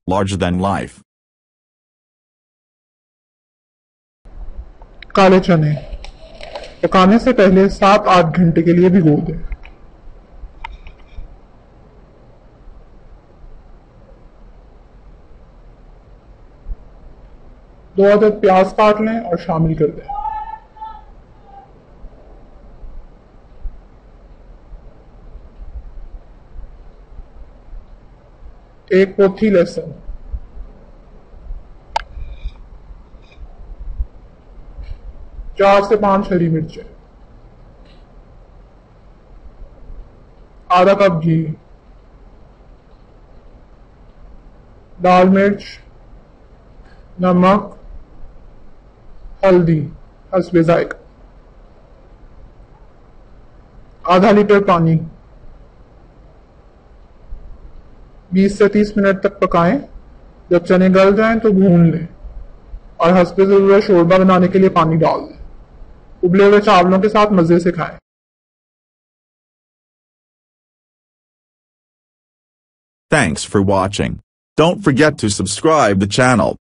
larger than life. काले चने पकाने से पहले 7-8 घंटे के लिए भिगो दें। 2 अदद प्याज काट लें और शामिल कर दें। 1 पोथी लहसुन, 4 से 5 हरी मिर्चें, आधा कप घी, लाल मिर्च, नमक, हल्दी हस्बे जायका, आधा लीटर पानी। 20 से 30 मिनट तक पकाएं। जब चने गल जाएं तो भून लें और हस्बे ज़रूरत शोरबा बनाने के लिए पानी डाल दें। उबले हुए चावलों के साथ मजे से खाएं। Thanks for watching. Don't forget to subscribe the channel.